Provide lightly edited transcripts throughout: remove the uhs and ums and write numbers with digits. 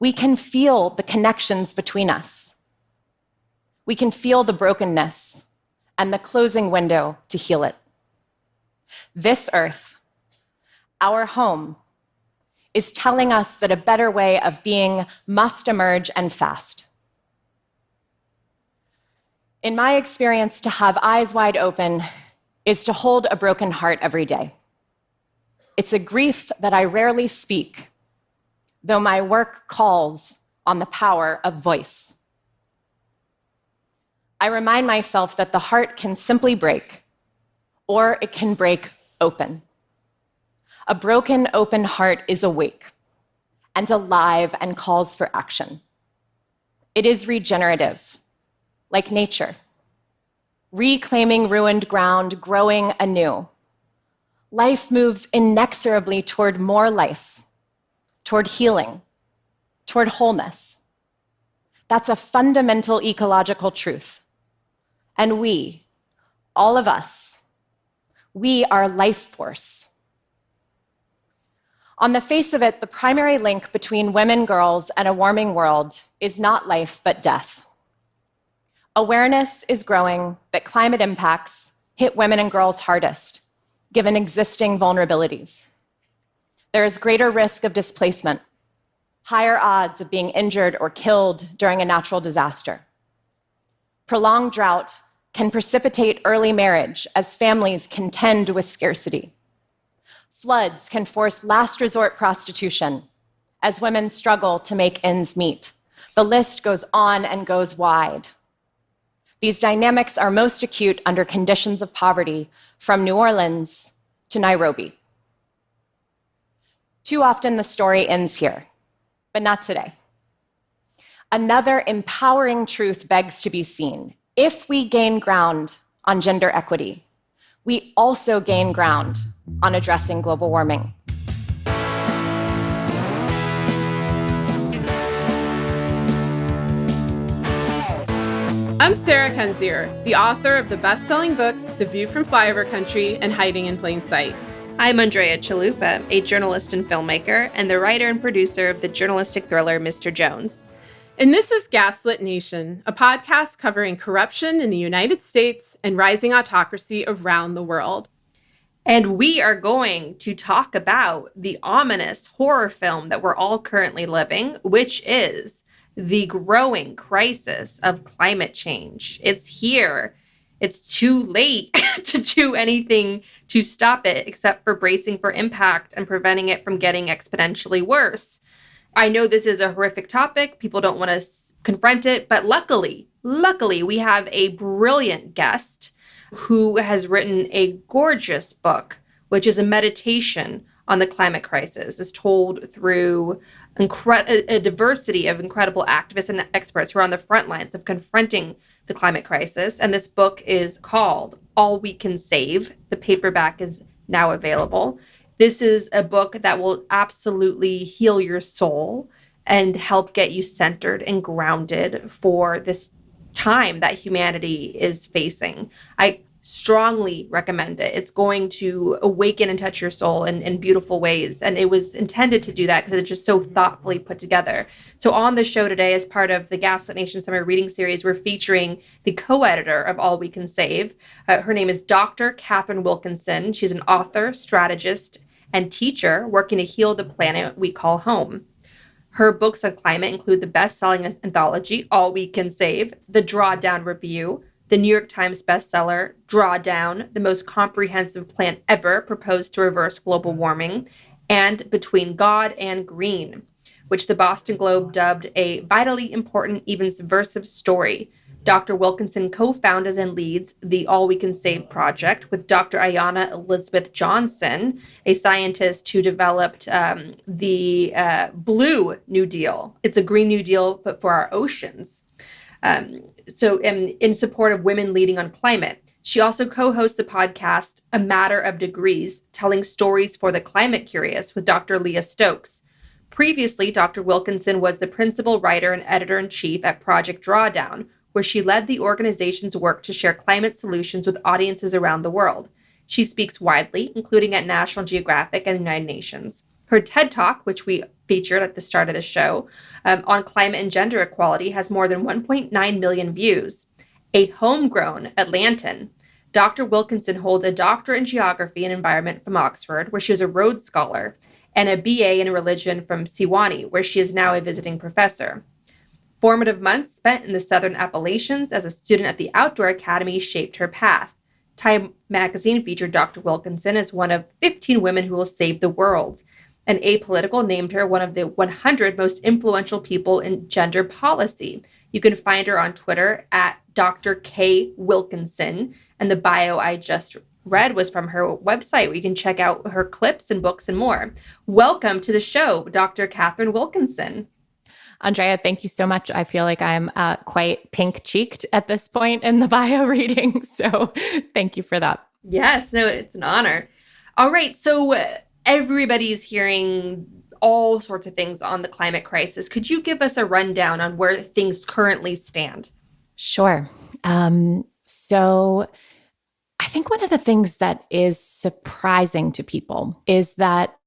we can feel the connections between us. We can feel the brokenness and the closing window to heal it. This earth, our home, is telling us that a better way of being must emerge and fast. In my experience, to have eyes wide open is to hold a broken heart every day. It's a grief that I rarely speak, though my work calls on the power of voice. I remind myself that the heart can simply break, or it can break open. A broken, open heart is awake and alive and calls for action. It is regenerative, like nature, reclaiming ruined ground, growing anew. Life moves inexorably toward more life, toward healing, toward wholeness. That's a fundamental ecological truth. And we, all of us, we are life force. On the face of it, the primary link between women, girls, and a warming world is not life, but death. Awareness is growing that climate impacts hit women and girls hardest, given existing vulnerabilities. There is greater risk of displacement, higher odds of being injured or killed during a natural disaster. Prolonged drought can precipitate early marriage as families contend with scarcity. Floods can force last resort prostitution as women struggle to make ends meet. The list goes on and goes wide. These dynamics are most acute under conditions of poverty, from New Orleans to Nairobi. Too often the story ends here, but not today. Another empowering truth begs to be seen. If we gain ground on gender equity, we also gain ground on addressing global warming. I'm Sarah Kendzior, the author of the best-selling books The View from Flyover Country and Hiding in Plain Sight. I'm Andrea Chalupa, a journalist and filmmaker, and the writer and producer of the journalistic thriller Mr. Jones. And this is Gaslit Nation, a podcast covering corruption in the United States and rising autocracy around the world. And we are going to talk about the ominous horror film that we're all currently living, which is the growing crisis of climate change. It's here. It's too late to do anything to stop it, except for bracing for impact and preventing it from getting exponentially worse. I know this is a horrific topic. People don't want to confront it, but luckily, we have a brilliant guest who has written a gorgeous book, which is a meditation on the climate crisis. It's told through a diversity of incredible activists and experts who are on the front lines of confronting the climate crisis. And this book is called All We Can Save. The paperback is now available. This is a book that will absolutely heal your soul and help get you centered and grounded for this time that humanity is facing. I strongly recommend it. It's going to awaken and touch your soul in beautiful ways. And it was intended to do that because it's just so thoughtfully put together. So on the show today, as part of the Gaslit Nation Summer Reading Series, we're featuring the co-editor of All We Can Save. Her name is Dr. Katharine Wilkinson. She's an author, strategist, and teacher working to heal the planet we call home. Her books on climate include the best-selling anthology, All We Can Save, the Drawdown Review, the New York Times bestseller, Drawdown, the most comprehensive plan ever proposed to reverse global warming, and Between God and Green, which the Boston Globe dubbed a vitally important, even subversive story. Dr. Wilkinson co-founded and leads the All We Can Save project with Dr. Ayana Elizabeth Johnson, a scientist who developed the Blue New Deal. It's a Green New Deal, but for our oceans. So in support of women leading on climate. She also co-hosts the podcast A Matter of Degrees, telling stories for the climate curious with Dr. Leah Stokes. Previously, Dr. Wilkinson was the principal writer and editor-in-chief at Project Drawdown, where she led the organization's work to share climate solutions with audiences around the world. She speaks widely, including at National Geographic and the United Nations. Her TED Talk, which we featured at the start of the show, on climate and gender equality has more than 1.9 million views. A homegrown Atlantan, Dr. Wilkinson holds a doctorate in geography and environment from Oxford, where she was a Rhodes Scholar, and a BA in religion from Sewanee, where she is now a visiting professor. Formative months spent in the Southern Appalachians as a student at the Outdoor Academy shaped her path. Time magazine featured Dr. Wilkinson as one of 15 women who will save the world, and Apolitical named her one of the 100 most influential people in gender policy. You can find her on Twitter at Dr. K. Wilkinson, and the bio I just read was from her website, where you can check out her clips and books and more. Welcome to the show, Dr. Katharine Wilkinson. Andrea, thank you so much. I feel like I'm quite pink-cheeked at this point in the bio reading, so thank you for that. Yes, no, it's an honor. All right, so everybody's hearing all sorts of things on the climate crisis. Could you give us a rundown on where things currently stand? Sure. So I think one of the things that is surprising to people is that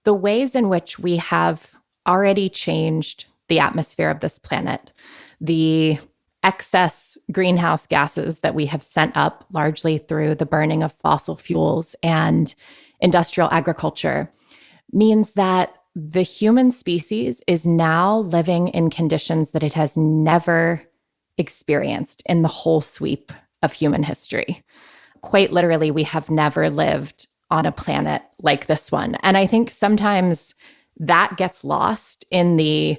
the ways in which we have already changed the atmosphere of this planet, the excess greenhouse gases that we have sent up largely through the burning of fossil fuels and industrial agriculture, means that the human species is now living in conditions that it has never experienced in the whole sweep of human history. Quite literally, we have never lived on a planet like this one. And I think sometimes that gets lost in the,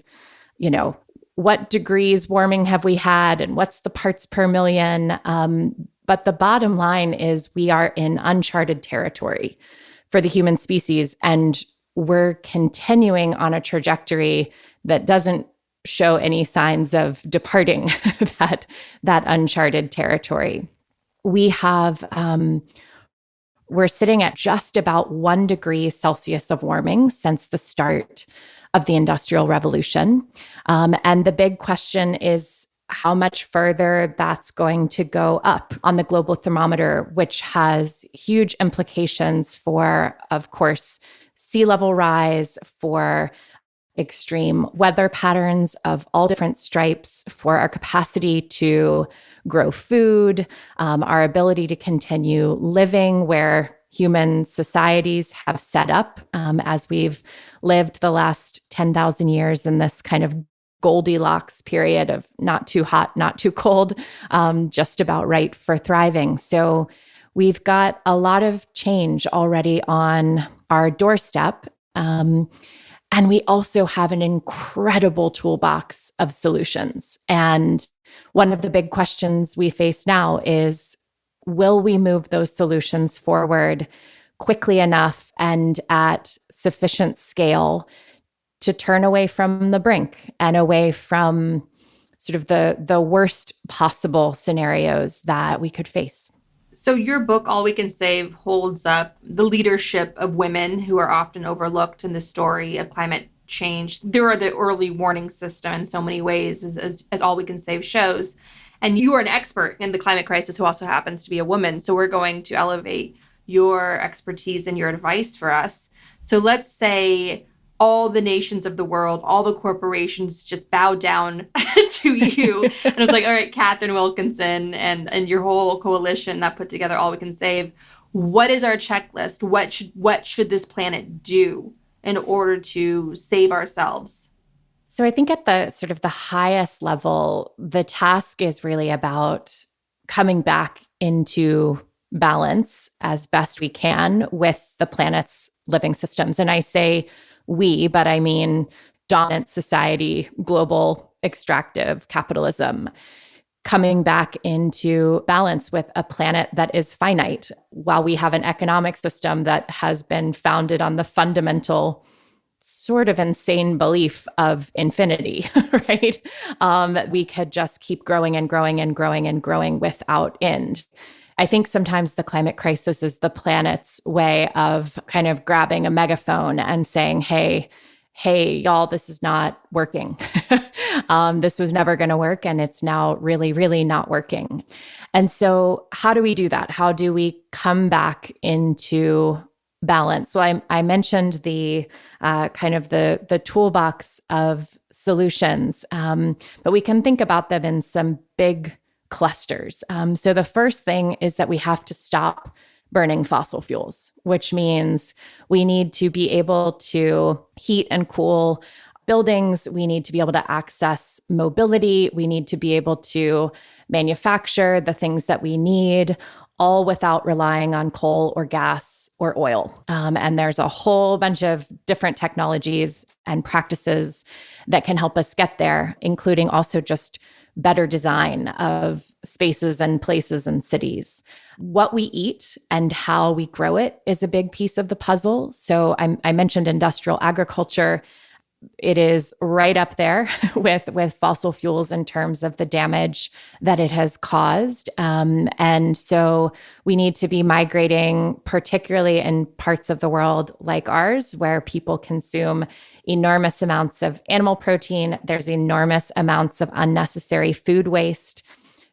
what degrees warming have we had and what's the parts per million? But the bottom line is we are in uncharted territory for the human species, and we're continuing on a trajectory that doesn't show any signs of departing that uncharted territory. We have we're sitting at just about 1 degree Celsius of warming since the start of the Industrial Revolution. And the big question is how much further that's going to go up on the global thermometer, which has huge implications for, of course, sea level rise, for extreme weather patterns of all different stripes, for our capacity to grow food, our ability to continue living where human societies have set up as we've lived the last 10,000 years in this kind of Goldilocks period of not too hot, not too cold, just about right for thriving. So we've got a lot of change already on our doorstep. And we also have an incredible toolbox of solutions. And one of the big questions we face now is, will we move those solutions forward quickly enough and at sufficient scale to turn away from the brink and away from sort of the worst possible scenarios that we could face? So your book, All We Can Save, holds up the leadership of women who are often overlooked in the story of climate change. There are the early warning system in so many ways, as All We Can Save shows. And you are an expert in the climate crisis who also happens to be a woman. So we're going to elevate your expertise and your advice for us. So let's say all the nations of the world, all the corporations just bow down to you. And it was like, all right, Katharine Wilkinson and your whole coalition that put together All We Can Save. What is our checklist? What should this planet do in order to save ourselves? So I think at the sort of the highest level, the task is really about coming back into balance as best we can with the planet's living systems. And I say we, but I mean dominant society, global extractive capitalism, coming back into balance with a planet that is finite, while we have an economic system that has been founded on the fundamental sort of insane belief of infinity, right? That we could just keep growing and growing and growing and growing without end. I think sometimes the climate crisis is the planet's way of kind of grabbing a megaphone and saying, hey, y'all, this is not working. This was never going to work, and it's now really, really not working. And so how do we do that? How do we come back into balance. So I mentioned the kind of the toolbox of solutions, but we can think about them in some big clusters. So the first thing is that we have to stop burning fossil fuels, which means we need to be able to heat and cool buildings. We need to be able to access mobility. We need to be able to manufacture the things that we need, all without relying on coal or gas or oil. And there's a whole bunch of different technologies and practices that can help us get there, including also just better design of spaces and places and cities. What we eat and how we grow it is a big piece of the puzzle. So I mentioned industrial agriculture. It is right up there with fossil fuels in terms of the damage that it has caused. And so we need to be migrating, particularly in parts of the world like ours, where people consume enormous amounts of animal protein. There's enormous amounts of unnecessary food waste.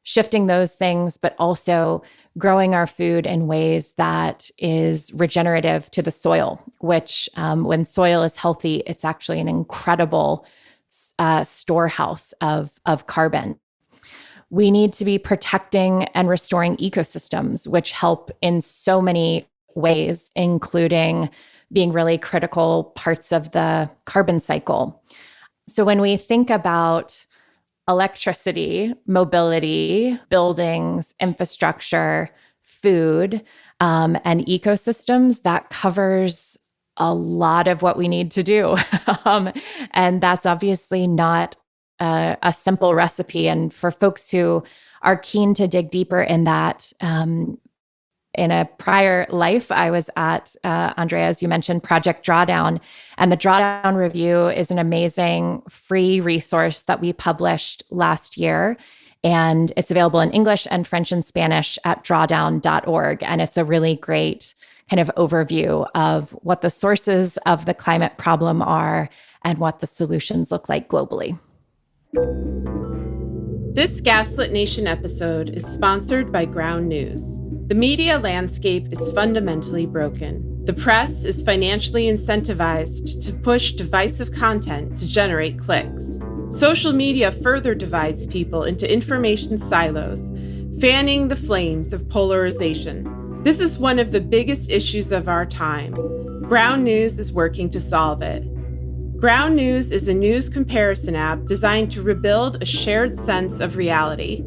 Shifting those things, but also growing our food in ways that is regenerative to the soil, which when soil is healthy, it's actually an incredible storehouse of carbon. We need to be protecting and restoring ecosystems, which help in so many ways, including being really critical parts of the carbon cycle. So when we think about electricity, mobility, buildings, infrastructure, food, and ecosystems, that covers a lot of what we need to do. And that's obviously not a simple recipe. And for folks who are keen to dig deeper in that, in a prior life, I was at, Andrea, as you mentioned, Project Drawdown. And the Drawdown Review is an amazing free resource that we published last year. And it's available in English and French and Spanish at drawdown.org. And it's a really great kind of overview of what the sources of the climate problem are and what the solutions look like globally. This Gaslit Nation episode is sponsored by Ground News. The media landscape is fundamentally broken. The press is financially incentivized to push divisive content to generate clicks. Social media further divides people into information silos, fanning the flames of polarization. This is one of the biggest issues of our time. Ground News is working to solve it. Ground News is a news comparison app designed to rebuild a shared sense of reality.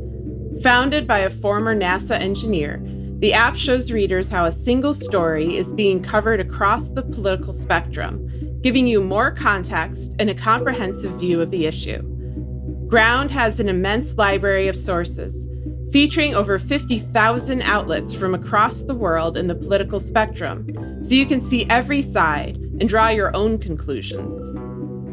Founded by a former NASA engineer, the app shows readers how a single story is being covered across the political spectrum, giving you more context and a comprehensive view of the issue. Ground has an immense library of sources, featuring over 50,000 outlets from across the world in the political spectrum, so you can see every side and draw your own conclusions.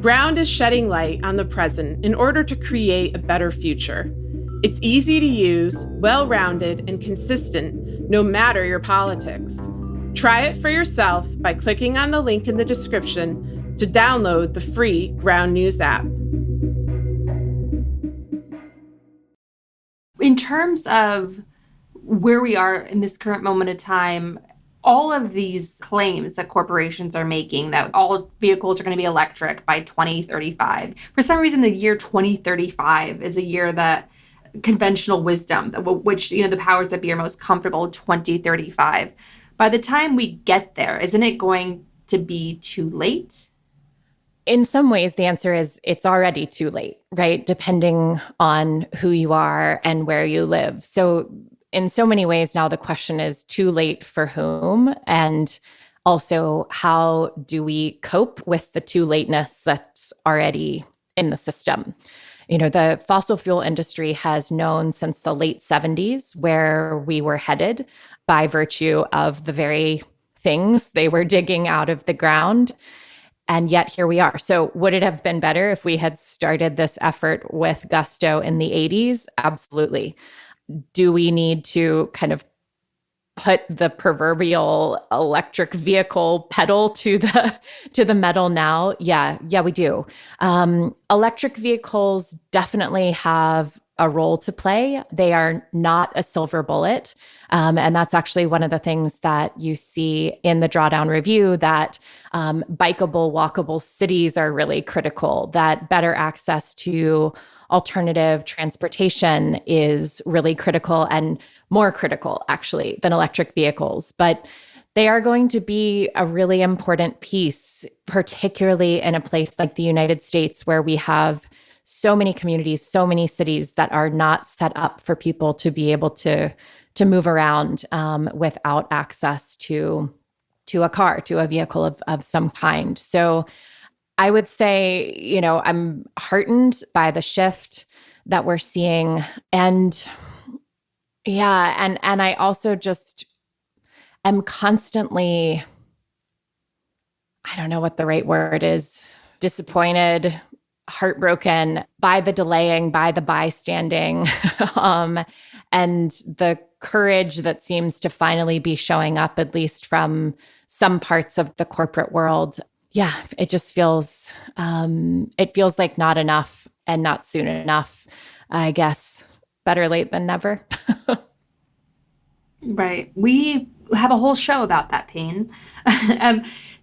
Ground is shedding light on the present in order to create a better future. It's easy to use, well-rounded, and consistent, no matter your politics. Try it for yourself by clicking on the link in the description to download the free Ground News app. In terms of where we are in this current moment of time, all of these claims that corporations are making that all vehicles are going to be electric by 2035, for some reason, the year 2035 is a year that conventional wisdom, which, the powers that be are most comfortable, 2035. By the time we get there, isn't it going to be too late? In some ways, the answer is it's already too late, right? Depending on who you are and where you live. So in so many ways now, the question is too late for whom? And also, how do we cope with the too lateness that's already in the system? The fossil fuel industry has known since the late 70s where we were headed by virtue of the very things they were digging out of the ground. And yet here we are. So would it have been better if we had started this effort with gusto in the 80s? Absolutely. Do we need to kind of put the proverbial electric vehicle pedal to the metal now? Yeah, we do. Electric vehicles definitely have a role to play. They are not a silver bullet. And that's actually one of the things that you see in the Drawdown review, that bikeable, walkable cities are really critical, that better access to alternative transportation is really critical, and more critical, actually, than electric vehicles. But they are going to be a really important piece, particularly in a place like the United States, where we have so many communities, so many cities that are not set up for people to be able to move around without access to a car, to a vehicle of some kind. So I would say, I'm heartened by the shift that we're seeing. And yeah, and I also just am constantly, I don't know what the right word is, disappointed, heartbroken by the delaying, by the bystanding, and the courage that seems to finally be showing up, at least from some parts of the corporate world. Yeah, it just feels, it feels like not enough and not soon enough. I guess better late than never. Right. We have a whole show about that pain.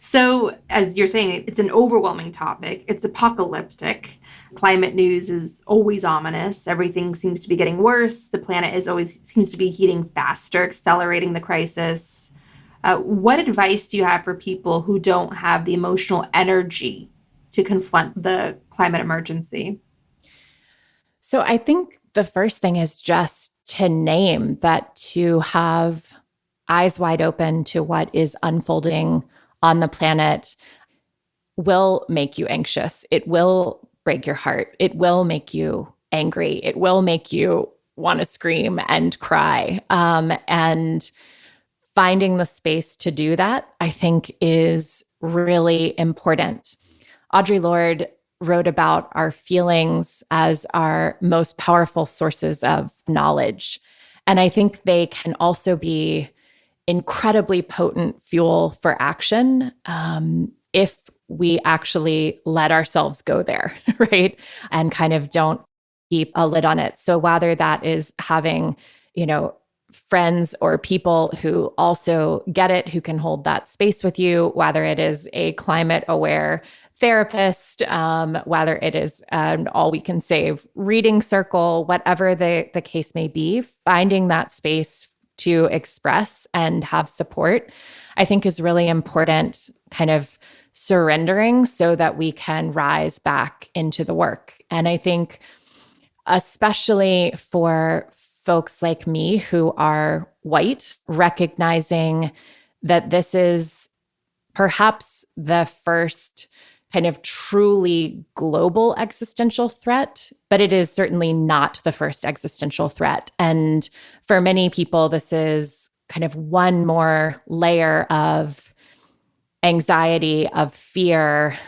So, as you're saying, it's an overwhelming topic. It's apocalyptic. Climate news is always ominous. Everything seems to be getting worse. The planet seems to be heating faster, accelerating the crisis. What advice do you have for people who don't have the emotional energy to confront the climate emergency? So I think the first thing is just to name that, to have eyes wide open to what is unfolding on the planet will make you anxious. It will break your heart. It will make you angry. It will make you want to scream and cry. And finding the space to do that, I think, is really important. Audre Lorde wrote about our feelings as our most powerful sources of knowledge. And I think they can also be incredibly potent fuel for action if we actually let ourselves go there, right? And kind of don't keep a lid on it. So whether that is having, friends or people who also get it, who can hold that space with you, whether it is a climate aware therapist, whether it is an all we can save reading circle, whatever the case may be, finding that space to express and have support, I think is really important, kind of surrendering so that we can rise back into the work. And I think especially for folks like me who are white, recognizing that this is perhaps the first kind of truly global existential threat, but it is certainly not the first existential threat. And for many people, this is kind of one more layer of anxiety, of fear,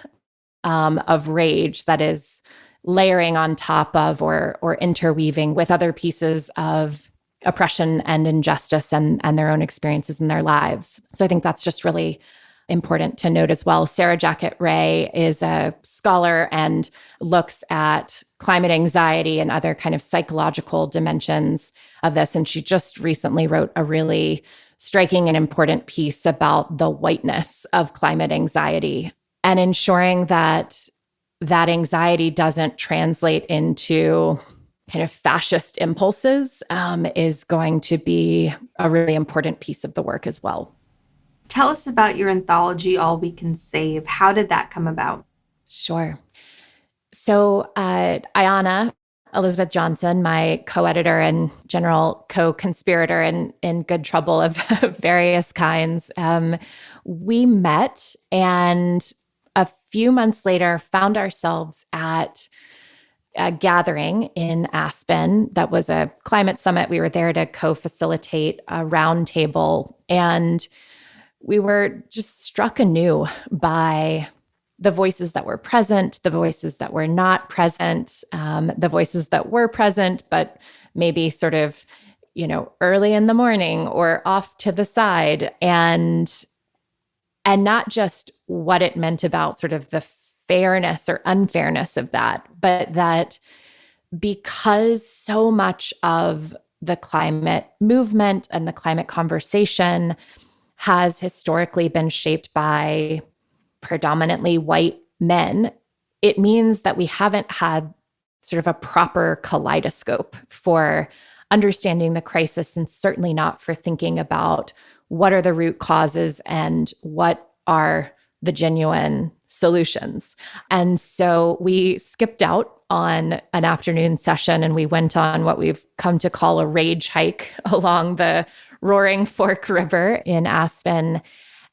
of rage that is layering on top of or interweaving with other pieces of oppression and injustice and their own experiences in their lives. So I think that's just really important to note as well. Sarah Jacket Ray is a scholar and looks at climate anxiety and other kind of psychological dimensions of this. And she just recently wrote a really striking and important piece about the whiteness of climate anxiety and ensuring that that anxiety doesn't translate into kind of fascist impulses is going to be a really important piece of the work as well. Tell us about your anthology, All We Can Save. How did that come about? Sure. So Ayana Elizabeth Johnson, my co-editor and general co-conspirator in good trouble of various kinds, we met and a few months later found ourselves at a gathering in Aspen that was a climate summit. We were there to co-facilitate a roundtable, and we were just struck anew by the voices that were present, the voices that were not present, the voices that were present, but maybe sort of, early in the morning or off to the side, and not just what it meant about sort of the fairness or unfairness of that, but that because so much of the climate movement and the climate conversation has historically been shaped by predominantly white men, it means that we haven't had sort of a proper kaleidoscope for understanding the crisis, and certainly not for thinking about what are the root causes and what are the genuine solutions. And so we skipped out on an afternoon session and we went on what we've come to call a rage hike along the Roaring Fork River in Aspen.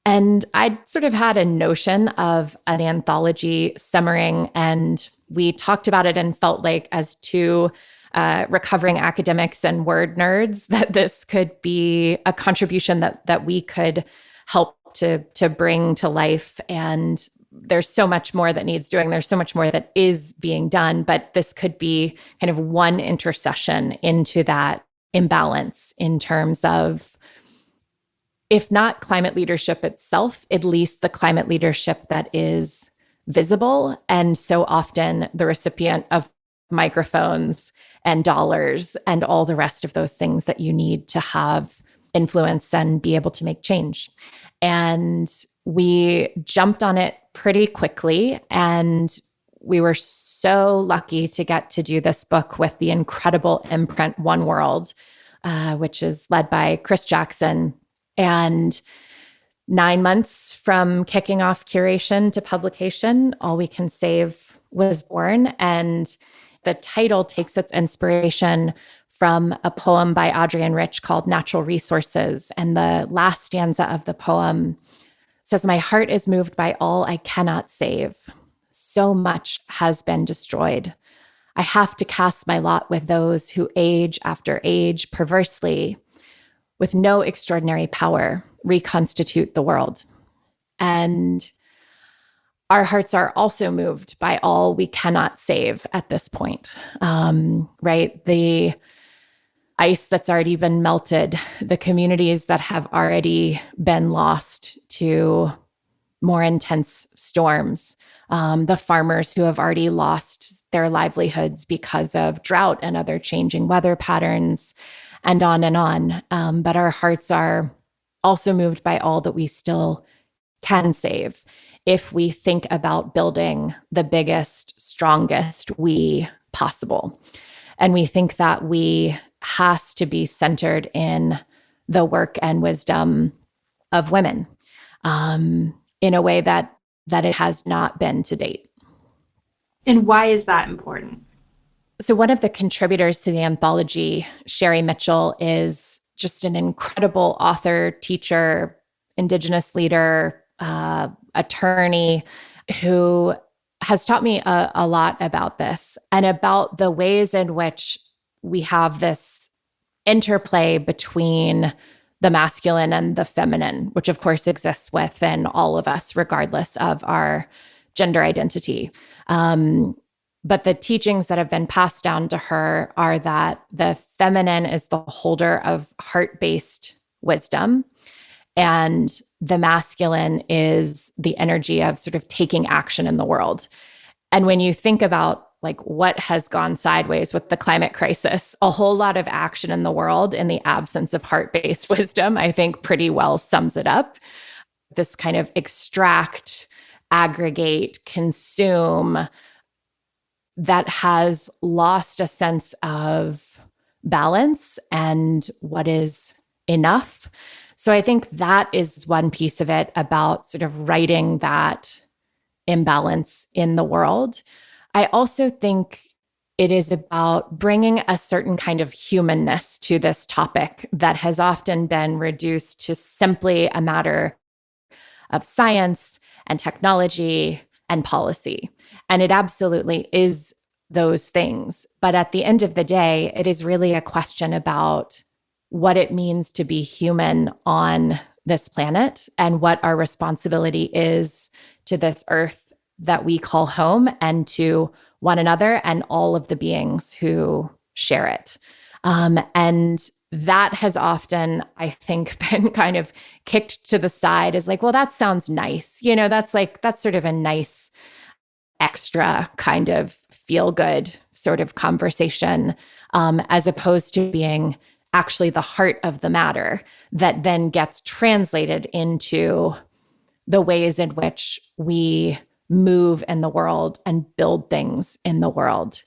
And I'd sort of had a notion of an anthology simmering, and we talked about it and felt like, as two recovering academics and word nerds, that this could be a contribution that we could help to bring to life. And there's so much more that needs doing. There's so much more that is being done, but this could be kind of one intercession into that imbalance in terms of, if not climate leadership itself, at least the climate leadership that is visible and so often the recipient of microphones and dollars and all the rest of those things that you need to have influence and be able to make change. And we jumped on it pretty quickly. And we were so lucky to get to do this book with the incredible imprint One World, which is led by Chris Jackson. And 9 months from kicking off curation to publication, All We Can Save was born. And the title takes its inspiration from a poem by Adrienne Rich called Natural Resources. And the last stanza of the poem says, "My heart is moved by all I cannot save. So much has been destroyed. I have to cast my lot with those who age after age perversely, with no extraordinary power, reconstitute the world." And our hearts are also moved by all we cannot save at this point, right? The ice that's already been melted, the communities that have already been lost to more intense storms, the farmers who have already lost their livelihoods because of drought and other changing weather patterns, and on and on. But our hearts are also moved by all that we still can save if we think about building the biggest, strongest we possible. And we think that we has to be centered in the work and wisdom of women in a way that it has not been to date. And why is that important? So one of the contributors to the anthology, Sherry Mitchell, is just an incredible author, teacher, Indigenous leader, attorney, who has taught me a lot about this and about the ways in which we have this interplay between the masculine and the feminine, which of course exists within all of us, regardless of our gender identity. But the teachings that have been passed down to her are that the feminine is the holder of heart-based wisdom, and the masculine is the energy of sort of taking action in the world. And when you think about like what has gone sideways with the climate crisis, a whole lot of action in the world in the absence of heart-based wisdom, I think pretty well sums it up. This kind of extract, aggregate, consume, that has lost a sense of balance and what is enough. So I think that is one piece of it about sort of righting that imbalance in the world. I also think it is about bringing a certain kind of humanness to this topic that has often been reduced to simply a matter of science and technology and policy. And it absolutely is those things. But at the end of the day, it is really a question about what it means to be human on this planet and what our responsibility is to this earth that we call home and to one another and all of the beings who share it. And that has often, I think, been kind of kicked to the side as like, well, that sounds nice. You know, that's sort of a nice extra kind of feel good sort of conversation, as opposed to being actually the heart of the matter that then gets translated into the ways in which we move in the world and build things in the world.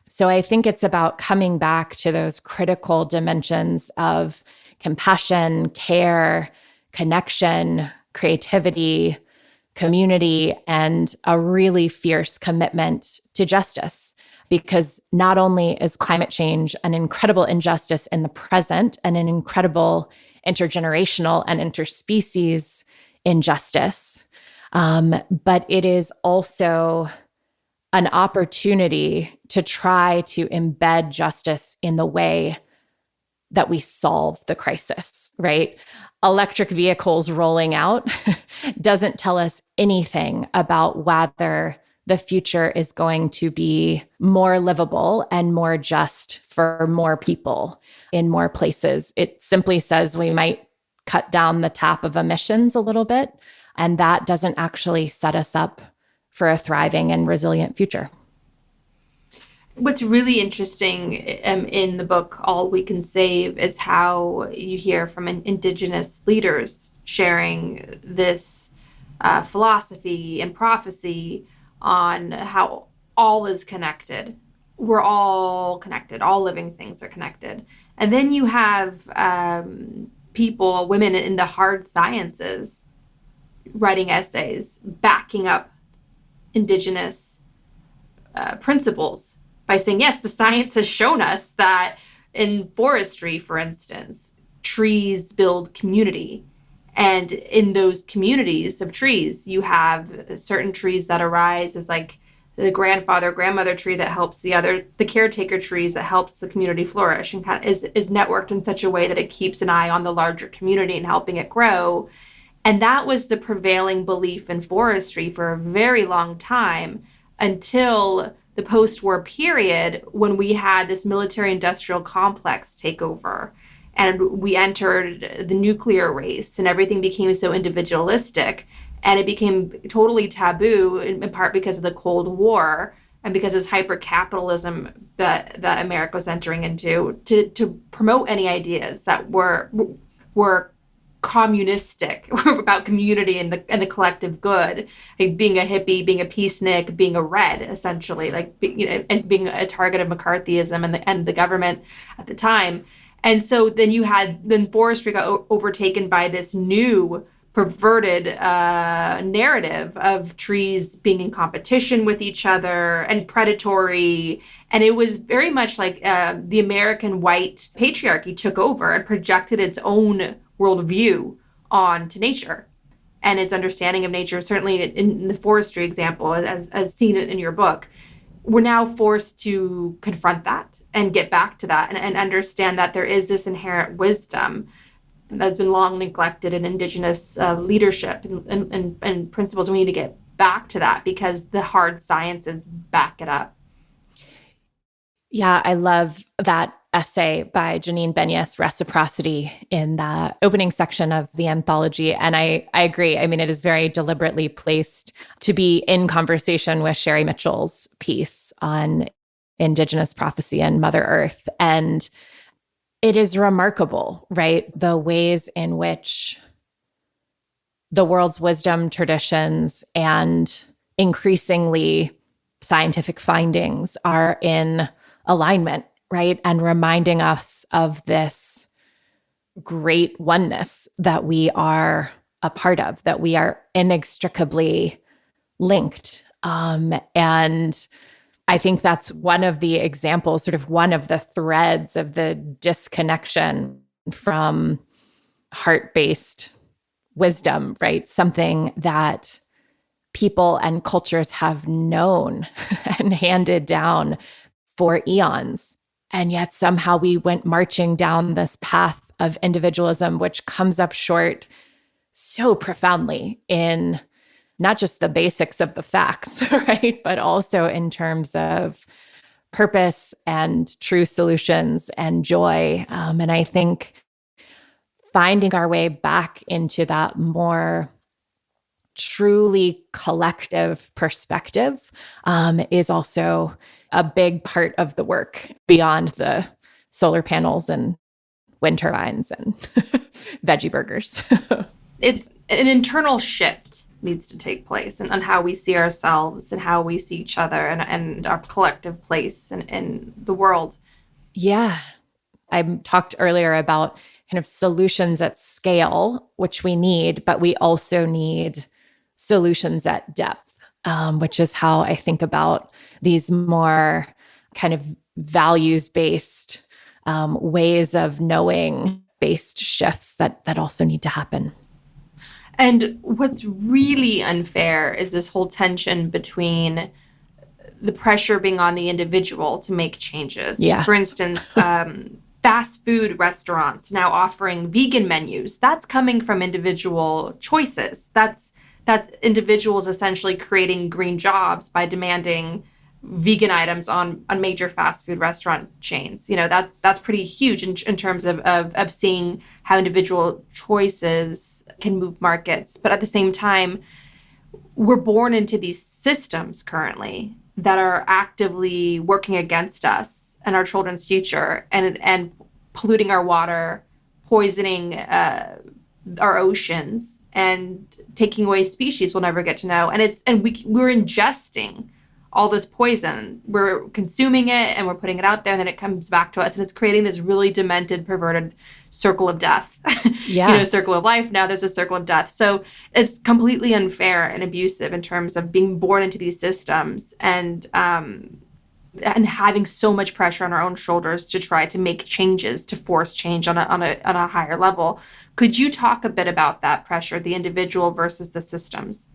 So I think it's about coming back to those critical dimensions of compassion, care, connection, creativity, community, and a really fierce commitment to justice. Because not only is climate change an incredible injustice in the present and an incredible intergenerational and interspecies injustice, but it is also an opportunity to try to embed justice in the way that we solve the crisis, right? Electric vehicles rolling out doesn't tell us anything about whether the future is going to be more livable and more just for more people in more places. It simply says we might cut down the tap of emissions a little bit, and that doesn't actually set us up for a thriving and resilient future. What's really interesting in the book, All We Can Save, is how you hear from Indigenous leaders sharing this philosophy and prophecy on how all is connected. We're all connected. All living things are connected. And then you have people, women in the hard sciences, writing essays backing up Indigenous principles by saying, yes, the science has shown us that in forestry, for instance, trees build community. And in those communities of trees, you have certain trees that arise as like the grandfather, grandmother tree that helps the caretaker trees that helps the community flourish and kind of is networked in such a way that it keeps an eye on the larger community and helping it grow. And that was the prevailing belief in forestry for a very long time until the post-war period when we had this military-industrial complex take over. And we entered the nuclear race and everything became so individualistic. And it became totally taboo, in part because of the Cold War and because of this hyper-capitalism that America was entering into, to promote any ideas that were communistic, about community and the collective good, like being a hippie, being a peacenik, being a red, essentially, like and being a target of McCarthyism and the government at the time. And so then forestry got overtaken by this new perverted narrative of trees being in competition with each other and predatory. And it was very much like the American white patriarchy took over and projected its own worldview onto nature and its understanding of nature, certainly in the forestry example, as seen in your book. We're now forced to confront that and get back to that and understand that there is this inherent wisdom that's been long neglected in Indigenous leadership and principles. We need to get back to that because the hard sciences back it up. Yeah, I love that essay by Janine Benyus, Reciprocity, in the opening section of the anthology. And I agree. I mean, it is very deliberately placed to be in conversation with Sherry Mitchell's piece on Indigenous prophecy and Mother Earth. And it is remarkable, right? The ways in which the world's wisdom traditions and increasingly scientific findings are in alignment, right? And reminding us of this great oneness that we are a part of, that we are inextricably linked. And I think that's one of the examples, sort of one of the threads of the disconnection from heart-based wisdom, right? Something that people and cultures have known and handed down for eons. And yet somehow we went marching down this path of individualism, which comes up short so profoundly in not just the basics of the facts, right? But also in terms of purpose and true solutions and joy. And I think finding our way back into that more truly collective perspective is also a big part of the work beyond the solar panels and wind turbines and veggie burgers. It's an internal shift needs to take place on how we see ourselves and how we see each other and our collective place in the world. Yeah. I talked earlier about kind of solutions at scale, which we need, but we also need solutions at depth, which is how I think about these more kind of values-based ways of knowing based shifts that also need to happen. And what's really unfair is this whole tension between the pressure being on the individual to make changes. Yes. For instance, fast food restaurants now offering vegan menus. That's coming from individual choices. That's individuals essentially creating green jobs by demanding vegan items on major fast food restaurant chains. That's pretty huge in terms of seeing how individual choices can move markets. But at the same time, we're born into these systems currently that are actively working against us and our children's future and polluting our water, poisoning our oceans, and taking away species we'll never get to know. We're ingesting all this poison. We're consuming it and we're putting it out there, and then it comes back to us, and it's creating this really demented, perverted circle of death. Yeah. Circle of life. Now there's a circle of death. So it's completely unfair and abusive in terms of being born into these systems and having so much pressure on our own shoulders to try to make changes, to force change on a higher level. Could you talk a bit about that pressure, the individual versus the systems?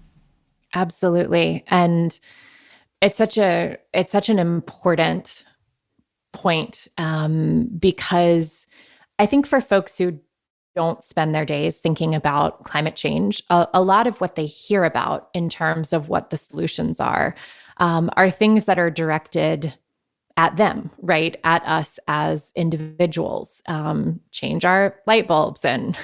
Absolutely. And it's such an important point because I think for folks who don't spend their days thinking about climate change, a lot of what they hear about in terms of what the solutions are things that are directed at them, right? At us as individuals. Change our light bulbs and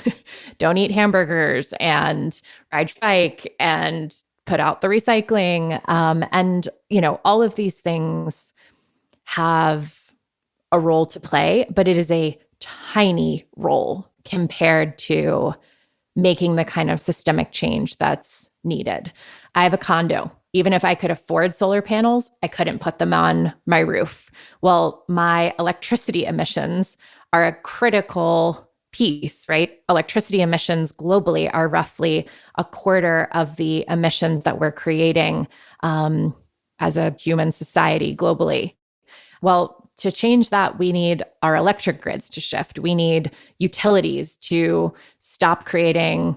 don't eat hamburgers and ride your bike and put out the recycling. And, all of these things have a role to play, but it is a tiny role compared to making the kind of systemic change that's needed. I have a condo. Even if I could afford solar panels, I couldn't put them on my roof. Well, my electricity emissions are a critical piece, right? Electricity emissions globally are roughly a quarter of the emissions that we're creating as a human society globally. Well, to change that, we need our electric grids to shift. We need utilities to stop creating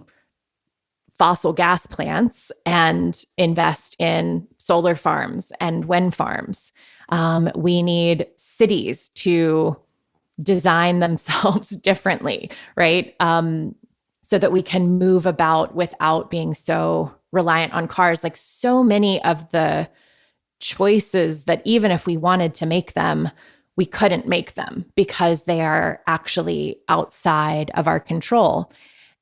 fossil gas plants and invest in solar farms and wind farms. We need cities to design themselves differently, right? So that we can move about without being so reliant on cars. Like so many of the choices that even if we wanted to make them, we couldn't make them because they are actually outside of our control.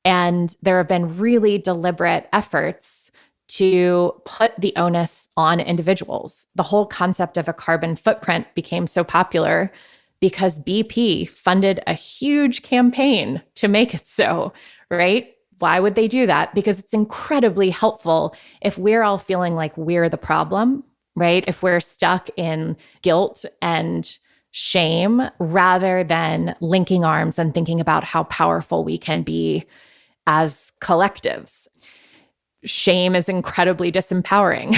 And there have been really deliberate efforts to put the onus on individuals. The whole concept of a carbon footprint became so popular because BP funded a huge campaign to make it so, right? Why would they do that? Because it's incredibly helpful if we're all feeling like we're the problem, right? If we're stuck in guilt and shame rather than linking arms and thinking about how powerful we can be as collectives. Shame is incredibly disempowering.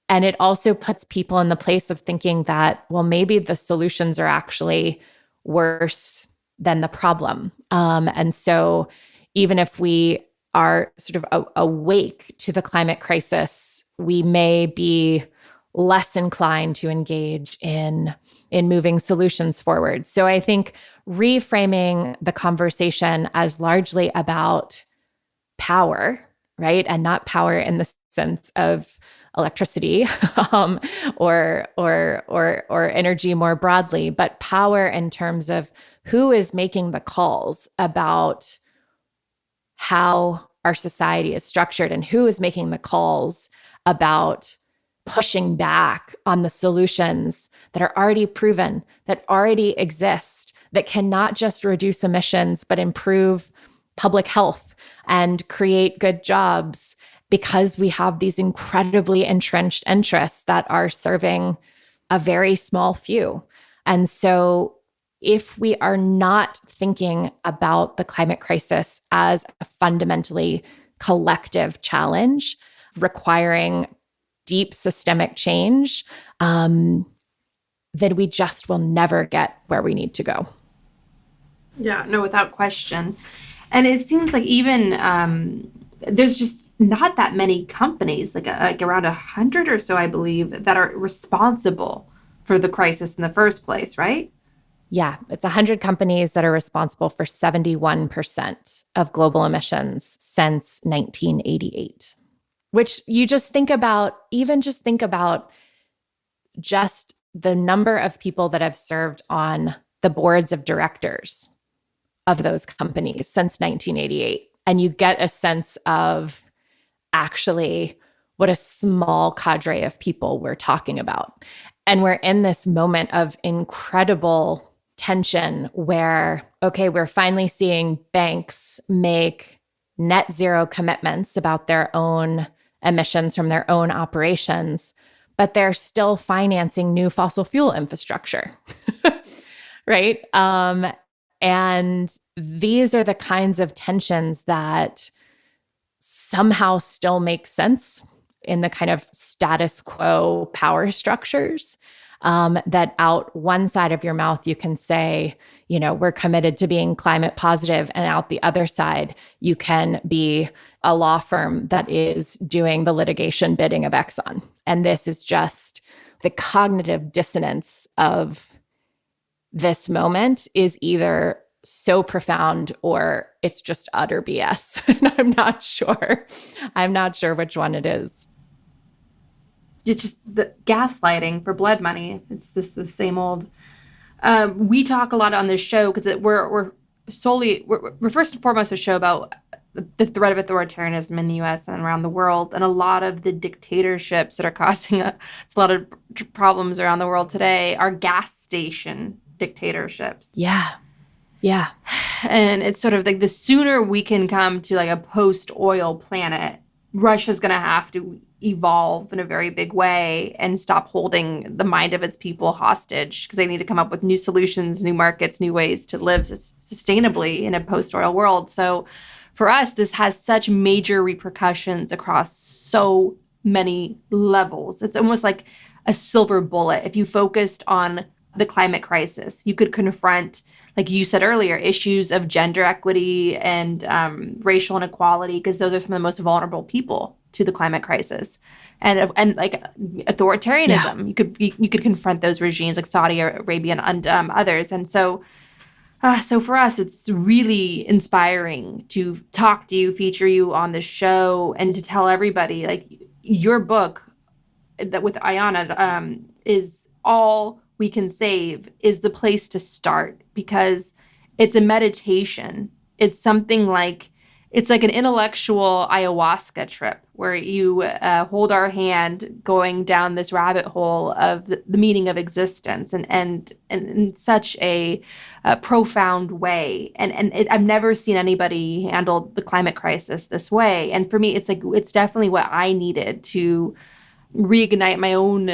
And it also puts people in the place of thinking that, well, maybe the solutions are actually worse than the problem. And so even if we are sort of awake to the climate crisis, we may be less inclined to engage in moving solutions forward. So I think reframing the conversation as largely about power, right? And not power in the sense of electricity or energy more broadly, but power in terms of who is making the calls about how our society is structured and who is making the calls about pushing back on the solutions that are already proven, that already exist, that can not just reduce emissions, but improve public health and create good jobs, because we have these incredibly entrenched interests that are serving a very small few. And so if we are not thinking about the climate crisis as a fundamentally collective challenge requiring deep systemic change, then we just will never get where we need to go. Yeah, no, without question. And it seems like even there's just not that many companies, like around 100 or so, I believe, that are responsible for the crisis in the first place, right? Yeah, it's 100 companies that are responsible for 71% of global emissions since 1988, which you just think about, just the number of people that have served on the boards of directors of those companies since 1988. And you get a sense of actually what a small cadre of people we're talking about. And we're in this moment of incredible tension where, okay, we're finally seeing banks make net zero commitments about their own emissions from their own operations, but they're still financing new fossil fuel infrastructure, right? And these are the kinds of tensions that somehow still make sense in the kind of status quo power structures, that out one side of your mouth, you can say, we're committed to being climate positive, and out the other side, you can be a law firm that is doing the litigation bidding of Exxon. And this is just the cognitive dissonance of this moment is either so profound or it's just utter BS. And I'm not sure which one it is. It's just the gaslighting for blood money. It's just the same old. We talk a lot on this show because we're first and foremost a show about the threat of authoritarianism in the U.S. and around the world, and a lot of the dictatorships that are causing a lot of problems around the world today are gas station dictatorships. Yeah. And it's sort of like the sooner we can come to like a post-oil planet, Russia's going to have to evolve in a very big way and stop holding the mind of its people hostage, because they need to come up with new solutions, new markets, new ways to live sustainably in a post-oil world. So for us, this has such major repercussions across so many levels. It's almost like a silver bullet. If you focused on the climate crisis, you could confront, like you said earlier, issues of gender equity and racial inequality, because those are some of the most vulnerable people to the climate crisis, and like authoritarianism. Yeah. You could confront those regimes like Saudi Arabia and others. And so for us, it's really inspiring to talk to you, feature you on the show, and to tell everybody like your book that with Ayana is All We Can Save is the place to start, because it's a meditation. It's something like, it's like an intellectual ayahuasca trip where you hold our hand going down this rabbit hole of the meaning of existence, and in such a profound way. I've never seen anybody handle the climate crisis this way. And for me, it's definitely what I needed to reignite my own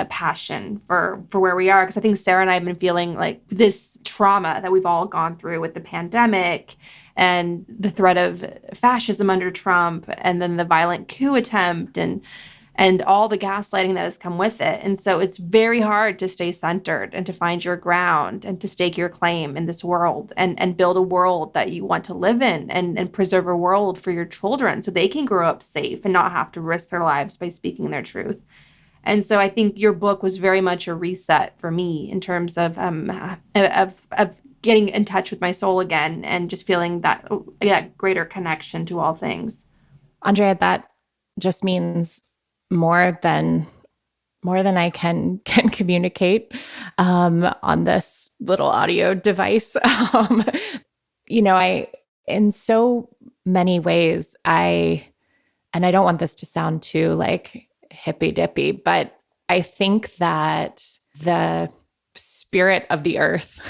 passion for where we are. Because I think Sarah and I have been feeling like this trauma that we've all gone through with the pandemic and the threat of fascism under Trump, and then the violent coup attempt, and all the gaslighting that has come with it. And so it's very hard to stay centered and to find your ground and to stake your claim in this world, and build a world that you want to live in, and preserve a world for your children so they can grow up safe and not have to risk their lives by speaking their truth. And so I think your book was very much a reset for me in terms of getting in touch with my soul again, and just feeling that greater connection to all things. Andrea, that just means more than I can communicate on this little audio device. In so many ways, and I don't want this to sound too like hippy dippy, but I think that the spirit of the earth,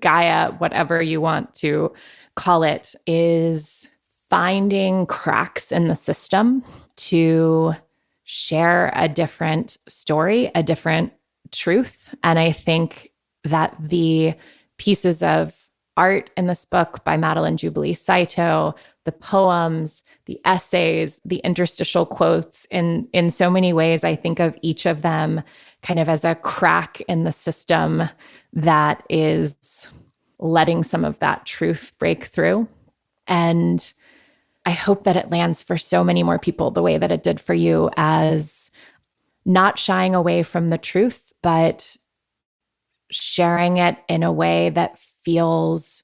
Gaia, whatever you want to call it, is finding cracks in the system to share a different story, a different truth. And I think that the pieces of art in this book by Madeline Jubilee Saito, the poems, the essays, the interstitial quotes, in so many ways, I think of each of them kind of as a crack in the system that is letting some of that truth break through. And I hope that it lands for so many more people the way that it did for you, as not shying away from the truth, but sharing it in a way that feels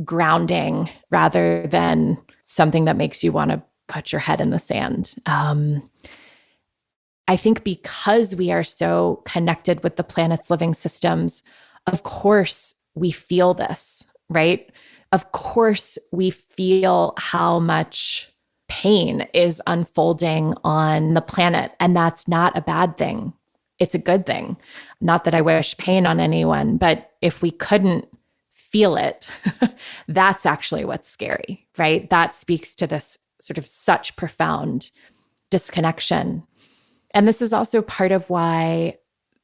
grounding rather than something that makes you want to put your head in the sand. I think because we are so connected with the planet's living systems, of course we feel this, right? Of course we feel how much pain is unfolding on the planet, and that's not a bad thing. It's a good thing. Not that I wish pain on anyone, but if we couldn't feel it, that's actually what's scary, right? That speaks to this sort of such profound disconnection. And this is also part of why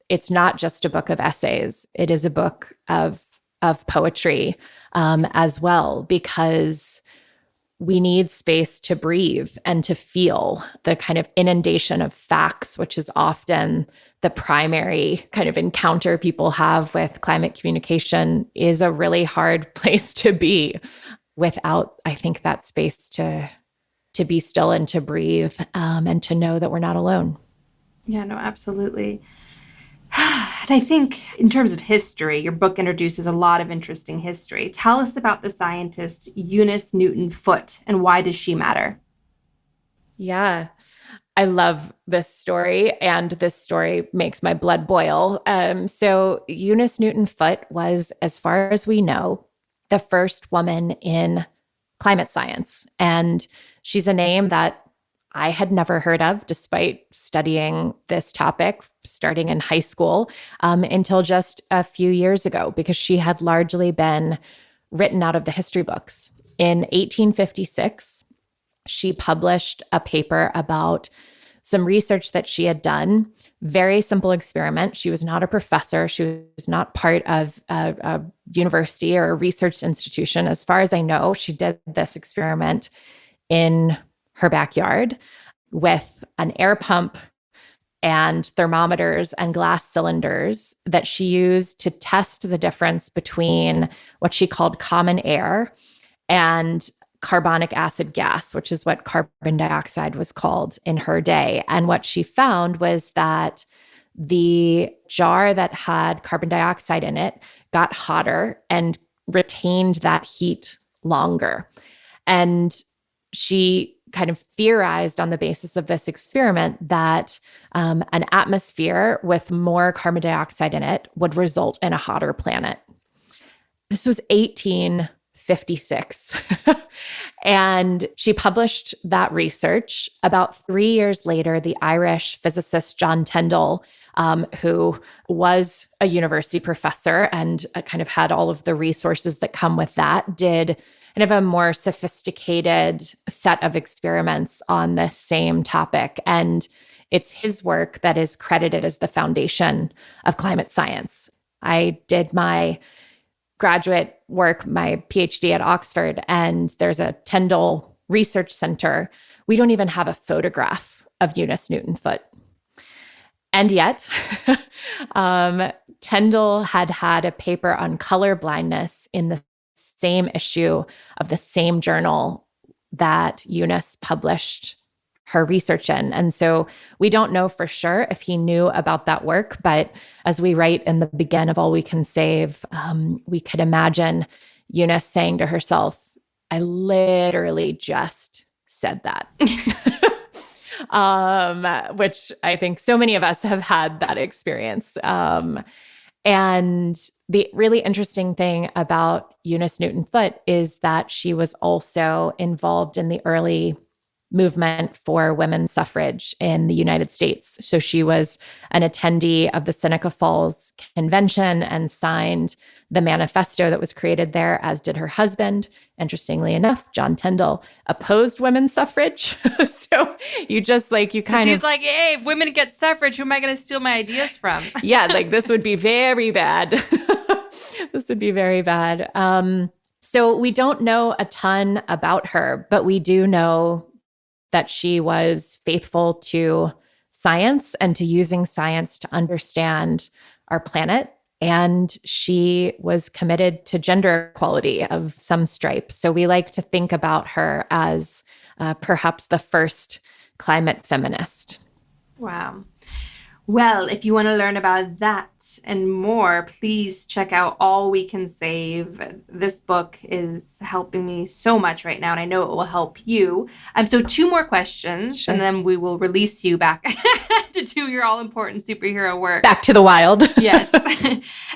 it's not just a book of essays. It is a book of poetry as well, because we need space to breathe and to feel. The kind of inundation of facts, which is often the primary kind of encounter people have with climate communication, is a really hard place to be without, I think, that space to be still and to breathe, and to know that we're not alone. Yeah, no, absolutely. And I think in terms of history, your book introduces a lot of interesting history. Tell us about the scientist Eunice Newton Foote, and why does she matter? Yeah, I love this story, and this story makes my blood boil. So Eunice Newton Foote was, as far as we know, the first woman in climate science. And she's a name that I had never heard of, despite studying this topic starting in high school, until just a few years ago, because she had largely been written out of the history books. In 1856, she published a paper about some research that she had done. Very simple experiment. She was not a professor. She was not part of a university or a research institution. As far as I know, she did this experiment in her backyard with an air pump and thermometers and glass cylinders that she used to test the difference between what she called common air and carbonic acid gas, which is what carbon dioxide was called in her day. And what she found was that the jar that had carbon dioxide in it got hotter and retained that heat longer. And she kind of theorized on the basis of this experiment that an atmosphere with more carbon dioxide in it would result in a hotter planet. This was 1856. And she published that research. About 3 years later, the Irish physicist John Tyndall, who was a university professor and kind of had all of the resources that come with that, did kind of a more sophisticated set of experiments on this same topic. And it's his work that is credited as the foundation of climate science. I did my graduate work, my PhD at Oxford, and there's a Tyndall Research Center. We don't even have a photograph of Eunice Newton Foote. And yet, Tyndall had a paper on color blindness in the same issue of the same journal that Eunice published her research in. And so we don't know for sure if he knew about that work, but as we write in the begin of All We Can Save, we could imagine Eunice saying to herself, I literally just said that. Which I think so many of us have had that experience. And the really interesting thing about Eunice Newton Foote is that she was also involved in the early movement for women's suffrage in the United States. So she was an attendee of the Seneca Falls Convention and signed the manifesto that was created there, as did her husband. Interestingly enough, John Tyndall opposed women's suffrage. So you kind of... He's like, hey, women get suffrage. Who am I going to steal my ideas from? Yeah, like this would be very bad. This would be very bad. So we don't know a ton about her, but we do know that she was faithful to science and to using science to understand our planet. And she was committed to gender equality of some stripe. So we like to think about her as perhaps the first climate feminist. Wow. Well, if you want to learn about that and more, please check out All We Can Save. This book is helping me so much right now, and I know it will help you. So 2 more questions, Sure. And then we will release you back to do your all-important superhero work. Back to the wild. Yes.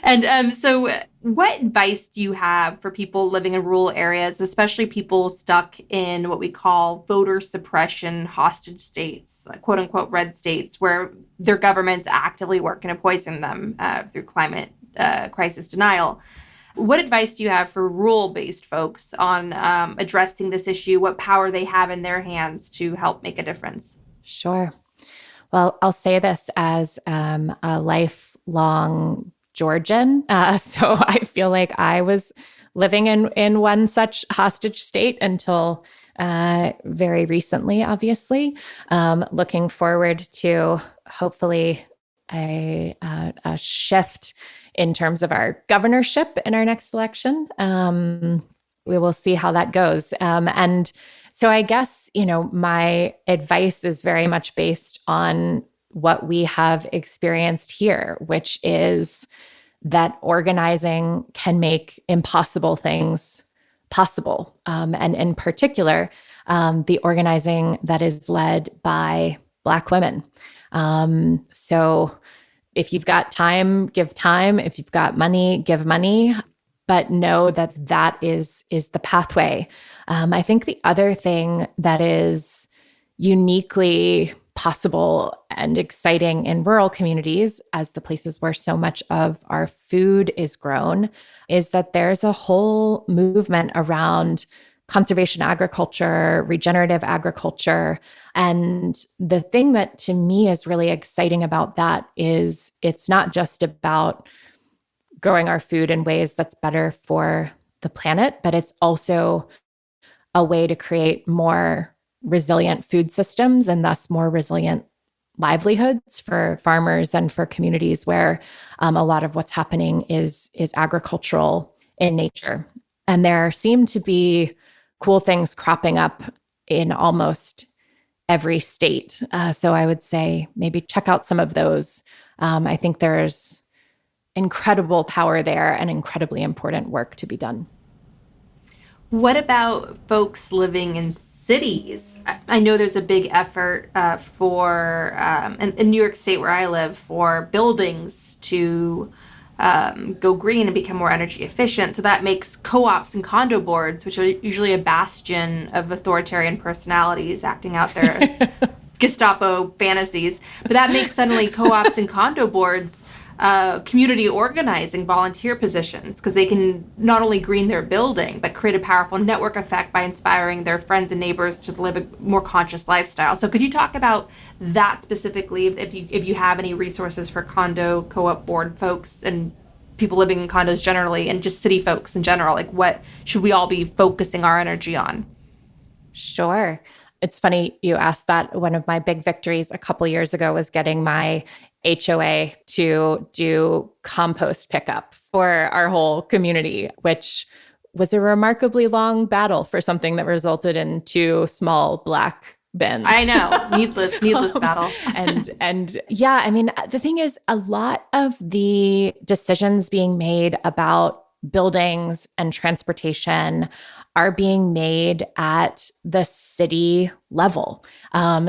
And so what advice do you have for people living in rural areas, especially people stuck in what we call voter suppression hostage states, quote unquote red states, where their government's actively working to poison them through climate crisis denial? What advice do you have for rural-based folks on addressing this issue, what power they have in their hands to help make a difference? Sure. Well, I'll say this as a lifelong Georgian. So I feel like I was living in one such hostage state until very recently, obviously. Looking forward to hopefully a shift in terms of our governorship in our next election. We will see how that goes. And so I guess, my advice is very much based on what we have experienced here, which is that organizing can make impossible things possible. And in particular, the organizing that is led by Black women. So if you've got time, give time. If you've got money, give money. But know that is the pathway. I think the other thing that is uniquely possible and exciting in rural communities, as the places where so much of our food is grown, is that there's a whole movement around conservation agriculture, regenerative agriculture. And the thing that to me is really exciting about that is it's not just about growing our food in ways that's better for the planet, but it's also a way to create more resilient food systems and thus more resilient livelihoods for farmers and for communities where a lot of what's happening is agricultural in nature. And there seem to be cool things cropping up in almost every state. So I would say maybe check out some of those. I think there's incredible power there and incredibly important work to be done. What about folks living in cities? I know there's a big effort in New York State, where I live, for buildings to go green and become more energy efficient. So that makes co-ops and condo boards, which are usually a bastion of authoritarian personalities acting out their Gestapo fantasies. But that makes suddenly co-ops and condo boards community organizing volunteer positions, because they can not only green their building, but create a powerful network effect by inspiring their friends and neighbors to live a more conscious lifestyle. So could you talk about that specifically, if you have any resources for condo co-op board folks and people living in condos generally, and just city folks in general? Like, what should we all be focusing our energy on? Sure. It's funny you asked that. One of my big victories a couple years ago was getting my HOA to do compost pickup for our whole community, which was a remarkably long battle for something that resulted in 2 small Black bins. I know, needless battle. And yeah, I mean, the thing is, a lot of the decisions being made about buildings and transportation are being made at the city level.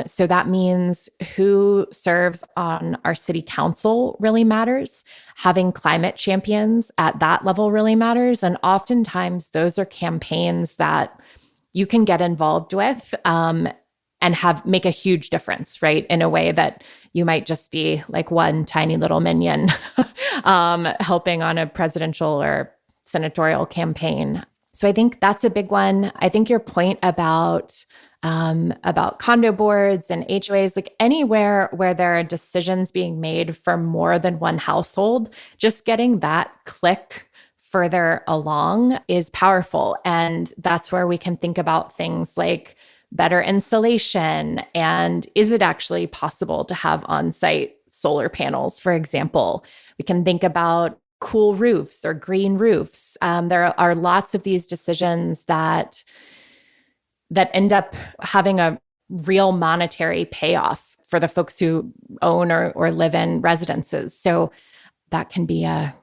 So that means who serves on our city council really matters. Having climate champions at that level really matters. And oftentimes those are campaigns that you can get involved with and make a huge difference, right? In a way that you might just be like one tiny little minion helping on a presidential or senatorial campaign. So I think that's a big one. I think your point about condo boards and HOAs, like anywhere where there are decisions being made for more than one household, just getting that click further along is powerful. And that's where we can think about things like better insulation. And is it actually possible to have on-site solar panels, for example? We can think about cool roofs or green roofs. There are lots of these decisions that end up having a real monetary payoff for the folks who own or live in residences. So that can be a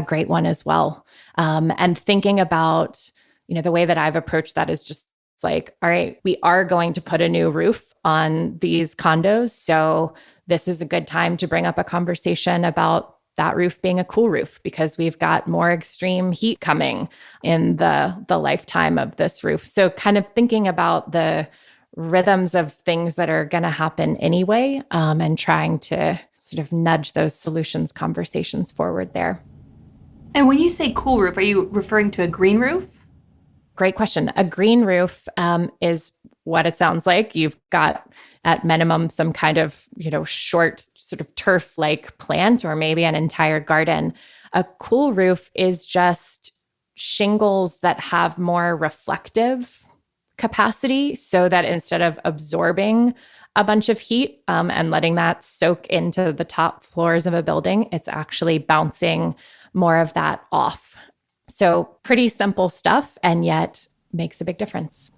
great one as well. And thinking about, the way that I've approached that is just like, all right, we are going to put a new roof on these condos. So this is a good time to bring up a conversation about that roof being a cool roof because we've got more extreme heat coming in the lifetime of this roof. So kind of thinking about the rhythms of things that are going to happen anyway, and trying to sort of nudge those solutions conversations forward there. And when you say cool roof, are you referring to a green roof? Great question. A green roof is what it sounds like. You've got at minimum some kind of, short sort of turf-like plant or maybe an entire garden. A cool roof is just shingles that have more reflective capacity so that instead of absorbing a bunch of heat and letting that soak into the top floors of a building, it's actually bouncing more of that off. So pretty simple stuff, and yet makes a big difference.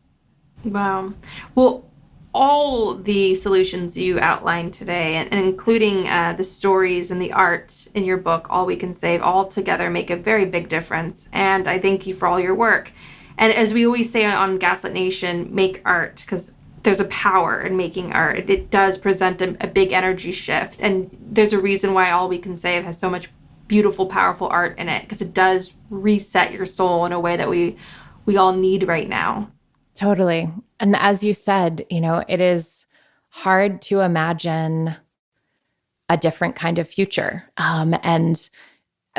Wow. Well, all the solutions you outlined today, and including the stories and the art in your book, All We Can Save, all together make a very big difference. And I thank you for all your work. And as we always say on Gaslit Nation, make art, because there's a power in making art. It does present a big energy shift. And there's a reason why All We Can Save has so much beautiful, powerful art in it, because it does reset your soul in a way that we all need right now. Totally. And as you said, it is hard to imagine a different kind of future. And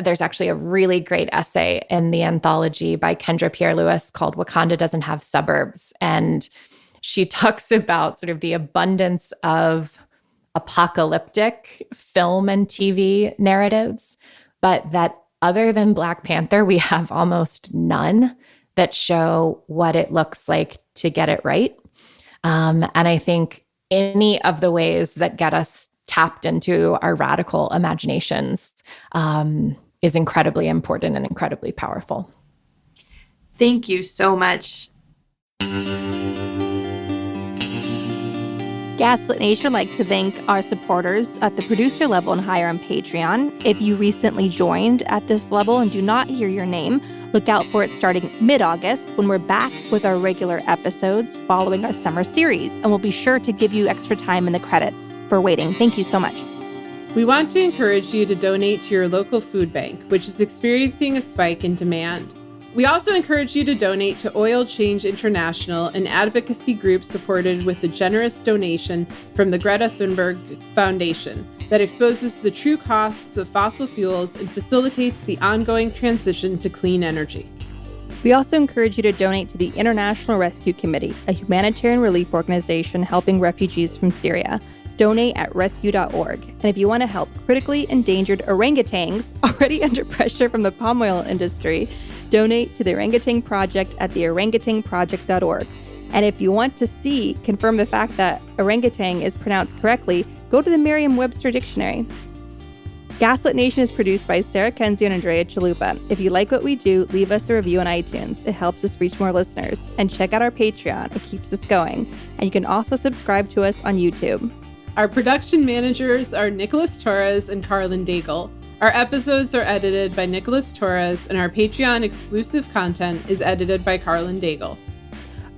there's actually a really great essay in the anthology by Kendra Pierre-Louis called Wakanda Doesn't Have Suburbs. And she talks about sort of the abundance of apocalyptic film and TV narratives, but that other than Black Panther, we have almost none that show what it looks like to get it right. And I think any of the ways that get us tapped into our radical imaginations is incredibly important and incredibly powerful. Thank you so much. Gaslit Nation would like to thank our supporters at the producer level and higher on Patreon. If you recently joined at this level and do not hear your name, look out for it starting mid-August when we're back with our regular episodes following our summer series. And we'll be sure to give you extra time in the credits for waiting. Thank you so much. We want to encourage you to donate to your local food bank, which is experiencing a spike in demand. We also encourage you to donate to Oil Change International, an advocacy group supported with a generous donation from the Greta Thunberg Foundation that exposes the true costs of fossil fuels and facilitates the ongoing transition to clean energy. We also encourage you to donate to the International Rescue Committee, a humanitarian relief organization helping refugees from Syria. Donate at rescue.org. And if you want to help critically endangered orangutans already under pressure from the palm oil industry, donate to the Orangutan Project at theorangutanproject.org. And if you want to confirm the fact that orangutan is pronounced correctly, go to the Merriam-Webster Dictionary. Gaslit Nation is produced by Sarah Kenzie and Andrea Chalupa. If you like what we do, leave us a review on iTunes. It helps us reach more listeners. And check out our Patreon. It keeps us going. And you can also subscribe to us on YouTube. Our production managers are Nicholas Torres and Carlin Daigle. Our episodes are edited by Nicholas Torres, and our Patreon exclusive content is edited by Carlin Daigle.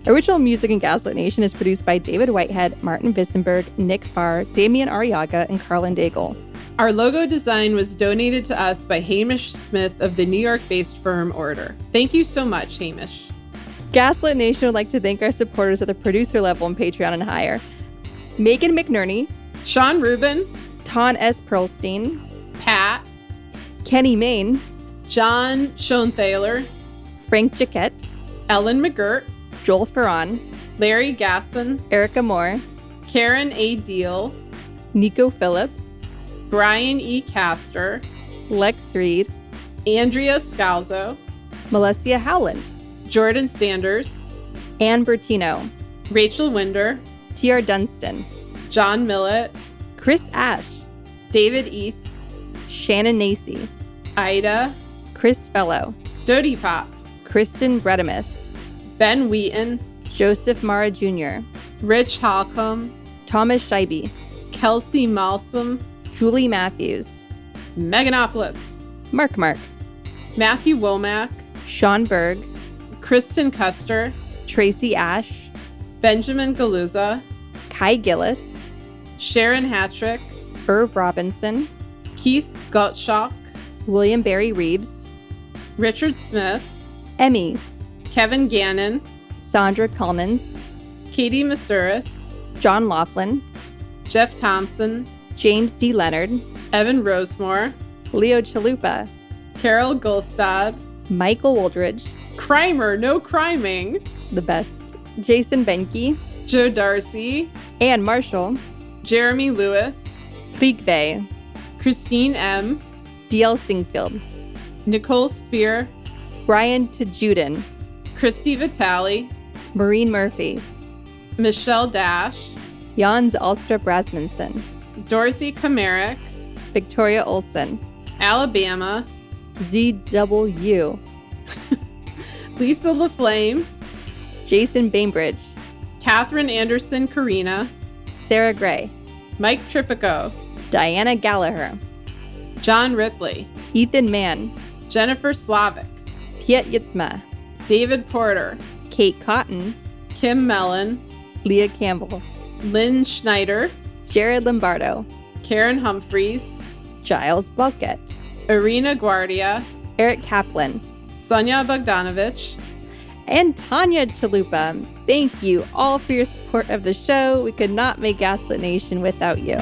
Original music in Gaslit Nation is produced by David Whitehead, Martin Vissenberg, Nick Farr, Damian Arriaga, and Carlin Daigle. Our logo design was donated to us by Hamish Smith of the New York-based firm Order. Thank you so much, Hamish. Gaslit Nation would like to thank our supporters at the producer level on Patreon and higher. Megan McNerney, Sean Rubin, Ton S. Pearlstein, Pat, Kenny Main, John Schoenthaler, Frank Jaquette, Ellen McGirt, Joel Ferran, Larry Gasson, Erica Moore, Karen A. Deal, Nico Phillips, Brian E. Castor, Lex Reed, Andrea Scalzo, Melissa Howland, Jordan Sanders, Ann Bertino, Rachel Winder, T.R. Dunstan, John Millett, Chris Ash, David East, Shannon Nacy, Ida, Chris Fellow, Dodie Pop, Kristen Bredimus, Ben Wheaton, Joseph Mara Jr., Rich Holcomb, Thomas Scheibe, Kelsey Malsom, Julie Matthews, Meganopolis, Mark, Matthew Womack, Sean Berg, Kristen Custer, Tracy Ash, Benjamin Galuza, Kai Gillis, Sharon Hattrick, Irv Robinson, Keith Gottschalk, William Barry Reeves, Richard Smith, Emmy, Kevin Gannon, Sandra Collins, Katie Masuris, John Laughlin, Jeff Thompson, James D. Leonard, Evan Rosemore, Leo Chalupa, Carol Gulstad, Michael Woldridge, Crimer, no criming, the best, Jason Benke, Joe Darcy, Ann Marshall, Jeremy Lewis, Trygve, Christine M., D.L. Singfield, Nicole Spear, Brian Tajudin, Christy Vitale, Maureen Murphy, Michelle Dash, Jans Alstrup Rasmussen, Dorothy Kamarick, Victoria Olson, Alabama, ZW, Lisa LaFlame, Jason Bainbridge, Catherine Anderson Karina, Sarah Gray, Mike Tripico, Diana Gallagher, John Ripley, Ethan Mann, Jennifer Slavic, Piet Yitzma, David Porter, Kate Cotton, Kim Mellon, Leah Campbell, Lynn Schneider, Jared Lombardo, Karen Humphreys, Giles Bucket, Irina Guardia, Eric Kaplan, Sonia Bogdanovich, and Tanya Chalupa. Thank you all for your support of the show. We could not make Gaslit Nation without you.